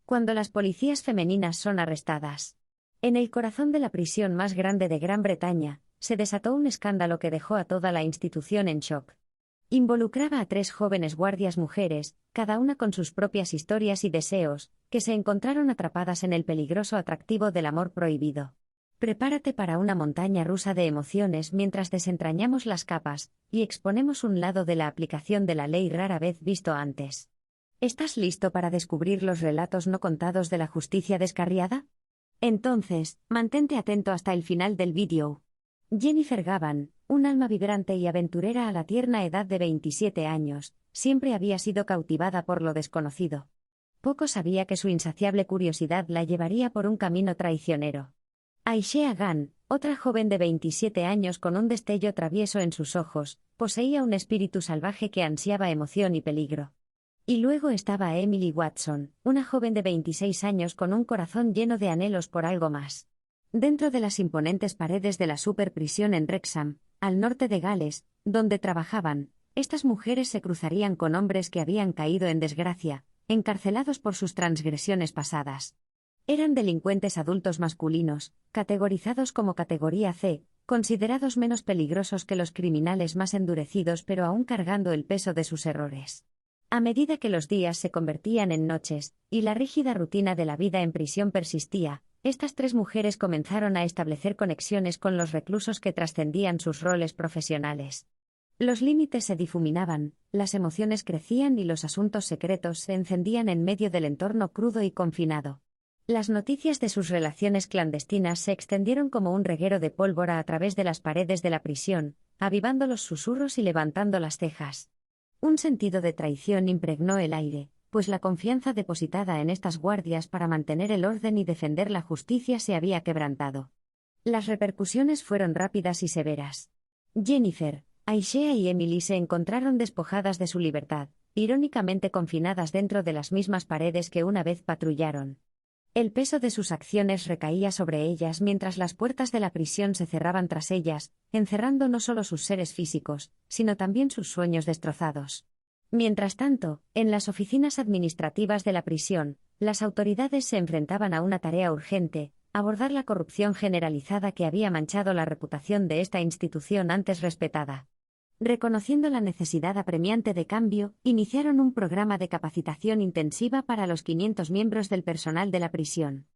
Cuando las policías femeninas son arrestadas. En el corazón de la prisión más grande de Gran Bretaña, se desató un escándalo que dejó a toda la institución en shock. Involucraba a 3 jóvenes guardias mujeres, cada una con sus propias historias y deseos, que se encontraron atrapadas en el peligroso atractivo del amor prohibido. Prepárate para una montaña rusa de emociones mientras desentrañamos las capas y exponemos un lado de la aplicación de la ley rara vez visto antes. ¿Estás listo para descubrir los relatos no contados de la justicia descarriada? Entonces, mantente atento hasta el final del vídeo. Jennifer Gavan, un alma vibrante y aventurera a la tierna edad de 27 años, siempre había sido cautivada por lo desconocido. Poco sabía que su insaciable curiosidad la llevaría por un camino traicionero. Aishea Ghan, otra joven de 27 años con un destello travieso en sus ojos, poseía un espíritu salvaje que ansiaba emoción y peligro. Y luego estaba Emily Watson, una joven de 26 años con un corazón lleno de anhelos por algo más. Dentro de las imponentes paredes de la superprisión en Wrexham, al norte de Gales, donde trabajaban, estas mujeres se cruzarían con hombres que habían caído en desgracia, encarcelados por sus transgresiones pasadas. Eran delincuentes adultos masculinos, categorizados como categoría C, considerados menos peligrosos que los criminales más endurecidos pero aún cargando el peso de sus errores. A medida que los días se convertían en noches, y la rígida rutina de la vida en prisión persistía, estas 3 mujeres comenzaron a establecer conexiones con los reclusos que trascendían sus roles profesionales. Los límites se difuminaban, las emociones crecían y los asuntos secretos se encendían en medio del entorno crudo y confinado. Las noticias de sus relaciones clandestinas se extendieron como un reguero de pólvora a través de las paredes de la prisión, avivando los susurros y levantando las cejas. Un sentido de traición impregnó el aire, pues la confianza depositada en estas guardias para mantener el orden y defender la justicia se había quebrantado. Las repercusiones fueron rápidas y severas. Jennifer, Aishea y Emily se encontraron despojadas de su libertad, irónicamente confinadas dentro de las mismas paredes que una vez patrullaron. El peso de sus acciones recaía sobre ellas mientras las puertas de la prisión se cerraban tras ellas, encerrando no solo sus seres físicos, sino también sus sueños destrozados. Mientras tanto, en las oficinas administrativas de la prisión, las autoridades se enfrentaban a una tarea urgente: abordar la corrupción generalizada que había manchado la reputación de esta institución antes respetada. Reconociendo la necesidad apremiante de cambio, iniciaron un programa de capacitación intensiva para los 500 miembros del personal de la prisión.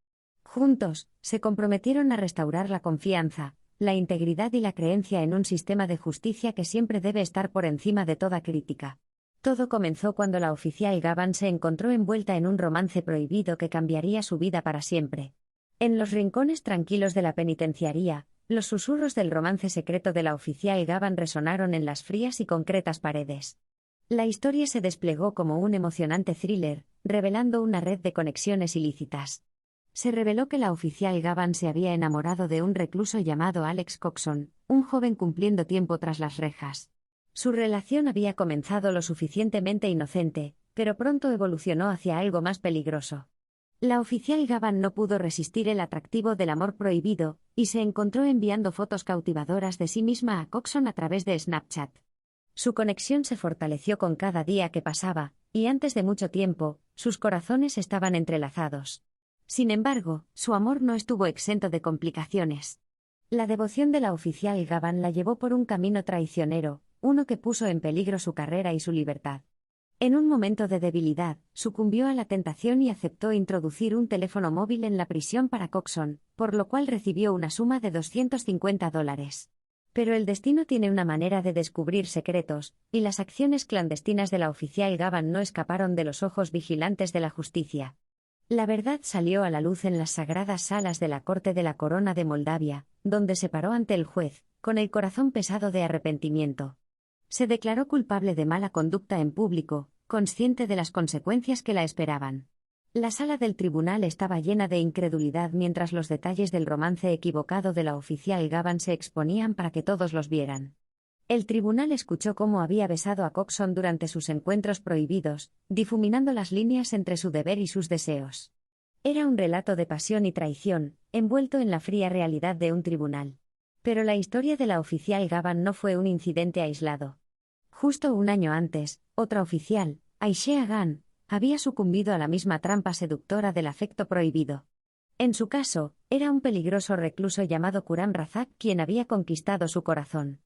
Juntos, se comprometieron a restaurar la confianza, la integridad y la creencia en un sistema de justicia que siempre debe estar por encima de toda crítica. Todo comenzó cuando la oficial Gavan se encontró envuelta en un romance prohibido que cambiaría su vida para siempre. En los rincones tranquilos de la penitenciaría, los susurros del romance secreto de la oficial Gavan resonaron en las frías y concretas paredes. La historia se desplegó como un emocionante thriller, revelando una red de conexiones ilícitas. Se reveló que la oficial Gavan se había enamorado de un recluso llamado Alex Coxon, un joven cumpliendo tiempo tras las rejas. Su relación había comenzado lo suficientemente inocente, pero pronto evolucionó hacia algo más peligroso. La oficial Gavan no pudo resistir el atractivo del amor prohibido, y se encontró enviando fotos cautivadoras de sí misma a Coxon a través de Snapchat. Su conexión se fortaleció con cada día que pasaba, y antes de mucho tiempo, sus corazones estaban entrelazados. Sin embargo, su amor no estuvo exento de complicaciones. La devoción de la oficial Gavan la llevó por un camino traicionero, uno que puso en peligro su carrera y su libertad. En un momento de debilidad, sucumbió a la tentación y aceptó introducir un teléfono móvil en la prisión para Coxon, por lo cual recibió una suma de $250. Pero el destino tiene una manera de descubrir secretos, y las acciones clandestinas de la oficial Gavan no escaparon de los ojos vigilantes de la justicia. La verdad salió a la luz en las sagradas salas de la Corte de la Corona de Moldavia, donde se paró ante el juez, con el corazón pesado de arrepentimiento. Se declaró culpable de mala conducta en público, consciente de las consecuencias que la esperaban. La sala del tribunal estaba llena de incredulidad mientras los detalles del romance equivocado de la oficial Gavan se exponían para que todos los vieran. El tribunal escuchó cómo había besado a Coxon durante sus encuentros prohibidos, difuminando las líneas entre su deber y sus deseos. Era un relato de pasión y traición, envuelto en la fría realidad de un tribunal. Pero la historia de la oficial Gavan no fue un incidente aislado. Justo un año antes, otra oficial, Aishea Ghan, había sucumbido a la misma trampa seductora del afecto prohibido. En su caso, era un peligroso recluso llamado Khurram Razak quien había conquistado su corazón.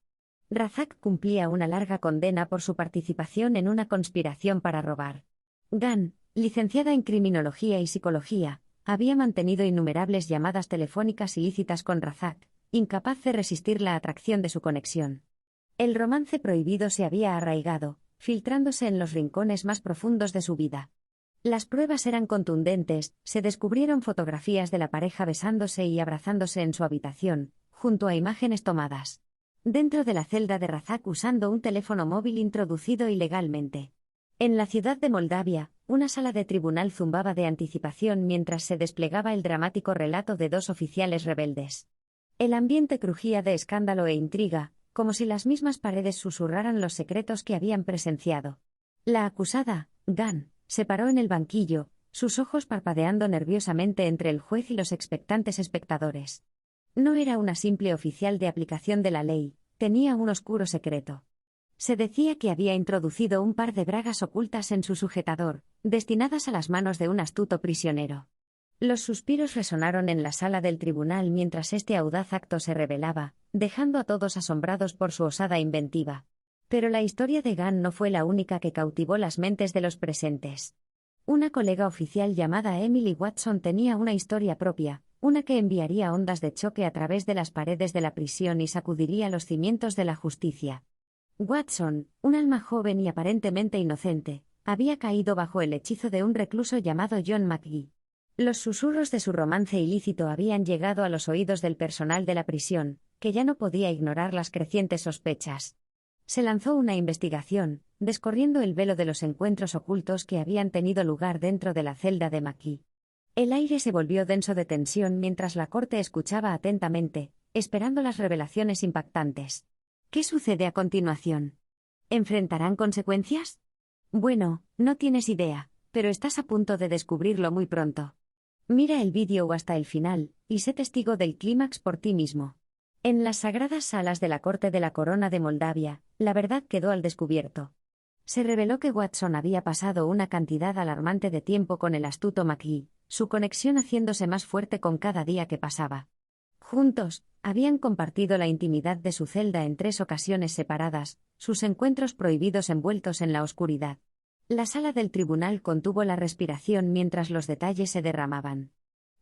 Razak cumplía una larga condena por su participación en una conspiración para robar. Gan, licenciada en criminología y psicología, había mantenido innumerables llamadas telefónicas ilícitas con Razak, incapaz de resistir la atracción de su conexión. El romance prohibido se había arraigado, filtrándose en los rincones más profundos de su vida. Las pruebas eran contundentes, se descubrieron fotografías de la pareja besándose y abrazándose en su habitación, junto a imágenes tomadas dentro de la celda de Razak usando un teléfono móvil introducido ilegalmente. En la ciudad de Moldavia, una sala de tribunal zumbaba de anticipación mientras se desplegaba el dramático relato de dos oficiales rebeldes. El ambiente crujía de escándalo e intriga, como si las mismas paredes susurraran los secretos que habían presenciado. La acusada, Gan, se paró en el banquillo, sus ojos parpadeando nerviosamente entre el juez y los expectantes espectadores. No era una simple oficial de aplicación de la ley, tenía un oscuro secreto. Se decía que había introducido un par de bragas ocultas en su sujetador, destinadas a las manos de un astuto prisionero. Los suspiros resonaron en la sala del tribunal mientras este audaz acto se revelaba, dejando a todos asombrados por su osada inventiva. Pero la historia de Gan no fue la única que cautivó las mentes de los presentes. Una colega oficial llamada Emily Watson tenía una historia propia, una que enviaría ondas de choque a través de las paredes de la prisión y sacudiría los cimientos de la justicia. Watson, un alma joven y aparentemente inocente, había caído bajo el hechizo de un recluso llamado John McGee. Los susurros de su romance ilícito habían llegado a los oídos del personal de la prisión, que ya no podía ignorar las crecientes sospechas. Se lanzó una investigación, descorriendo el velo de los encuentros ocultos que habían tenido lugar dentro de la celda de McGee. El aire se volvió denso de tensión mientras la corte escuchaba atentamente, esperando las revelaciones impactantes. ¿Qué sucede a continuación? ¿Enfrentarán consecuencias? Bueno, no tienes idea, pero estás a punto de descubrirlo muy pronto. Mira el vídeo hasta el final, y sé testigo del clímax por ti mismo. En las sagradas salas de la Corte de la Corona de Moldavia, la verdad quedó al descubierto. Se reveló que Watson había pasado una cantidad alarmante de tiempo con el astuto McGee, su conexión haciéndose más fuerte con cada día que pasaba. Juntos, habían compartido la intimidad de su celda en 3 ocasiones separadas, sus encuentros prohibidos envueltos en la oscuridad. La sala del tribunal contuvo la respiración mientras los detalles se derramaban.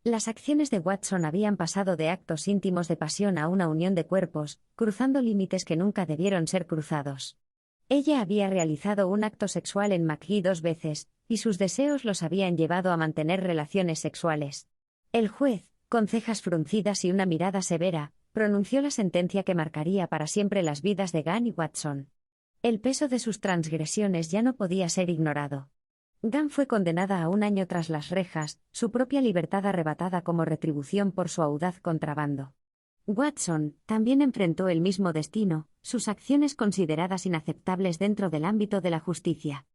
Las acciones de Watson habían pasado de actos íntimos de pasión a una unión de cuerpos, cruzando límites que nunca debieron ser cruzados. Ella había realizado un acto sexual en McGee 2 veces, y sus deseos los habían llevado a mantener relaciones sexuales. El juez, con cejas fruncidas y una mirada severa, pronunció la sentencia que marcaría para siempre las vidas de Gan y Watson. El peso de sus transgresiones ya no podía ser ignorado. Gan fue condenada a 1 año tras las rejas, su propia libertad arrebatada como retribución por su audaz contrabando. Watson también enfrentó el mismo destino, sus acciones consideradas inaceptables dentro del ámbito de la justicia.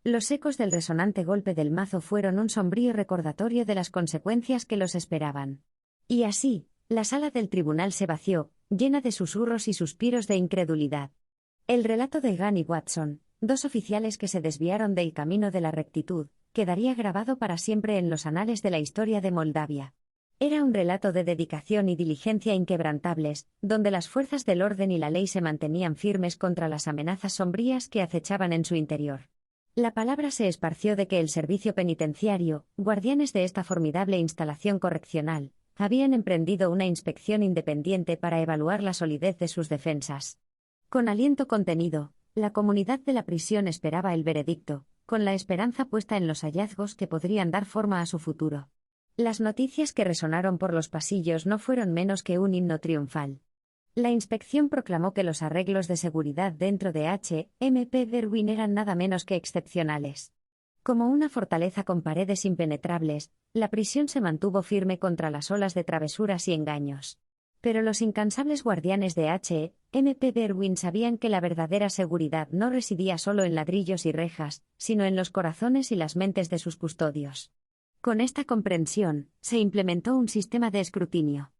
Los ecos del resonante golpe del mazo fueron un sombrío recordatorio de las consecuencias que los esperaban. Y así, la sala del tribunal se vació, llena de susurros y suspiros de incredulidad. El relato de Gan y Watson, 2 oficiales que se desviaron del camino de la rectitud, quedaría grabado para siempre en los anales de la historia de Moldavia. Era un relato de dedicación y diligencia inquebrantables, donde las fuerzas del orden y la ley se mantenían firmes contra las amenazas sombrías que acechaban en su interior. La palabra se esparció de que el servicio penitenciario, guardianes de esta formidable instalación correccional, habían emprendido una inspección independiente para evaluar la solidez de sus defensas. Con aliento contenido, la comunidad de la prisión esperaba el veredicto, con la esperanza puesta en los hallazgos que podrían dar forma a su futuro. Las noticias que resonaron por los pasillos no fueron menos que un himno triunfal. La inspección proclamó que los arreglos de seguridad dentro de H.M.P. Berwin eran nada menos que excepcionales. Como una fortaleza con paredes impenetrables, la prisión se mantuvo firme contra las olas de travesuras y engaños. Pero los incansables guardianes de H.M.P. Berwin sabían que la verdadera seguridad no residía solo en ladrillos y rejas, sino en los corazones y las mentes de sus custodios. Con esta comprensión, se implementó un sistema de escrutinio.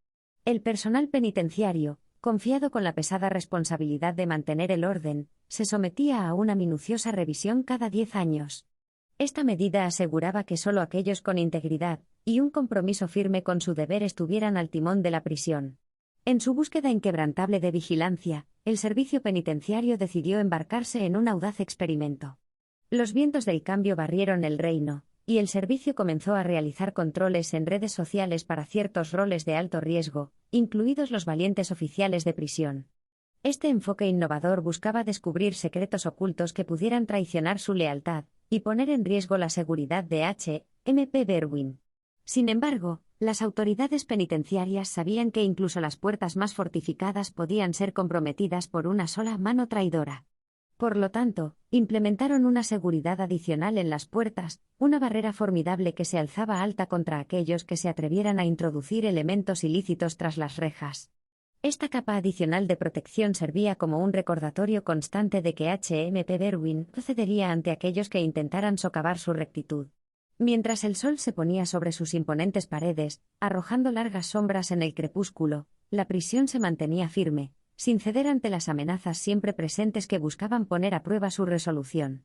El personal penitenciario, confiado con la pesada responsabilidad de mantener el orden, se sometía a una minuciosa revisión cada 10 años. Esta medida aseguraba que solo aquellos con integridad y un compromiso firme con su deber estuvieran al timón de la prisión. En su búsqueda inquebrantable de vigilancia, el servicio penitenciario decidió embarcarse en un audaz experimento. Los vientos del cambio barrieron el reino, y el servicio comenzó a realizar controles en redes sociales para ciertos roles de alto riesgo, incluidos los valientes oficiales de prisión. Este enfoque innovador buscaba descubrir secretos ocultos que pudieran traicionar su lealtad y poner en riesgo la seguridad de H.M.P. Berwin. Sin embargo, las autoridades penitenciarias sabían que incluso las puertas más fortificadas podían ser comprometidas por una sola mano traidora. Por lo tanto, implementaron una seguridad adicional en las puertas, una barrera formidable que se alzaba alta contra aquellos que se atrevieran a introducir elementos ilícitos tras las rejas. Esta capa adicional de protección servía como un recordatorio constante de que H.M.P. Berwin no cedería ante aquellos que intentaran socavar su rectitud. Mientras el sol se ponía sobre sus imponentes paredes, arrojando largas sombras en el crepúsculo, la prisión se mantenía firme, sin ceder ante las amenazas siempre presentes que buscaban poner a prueba su resolución.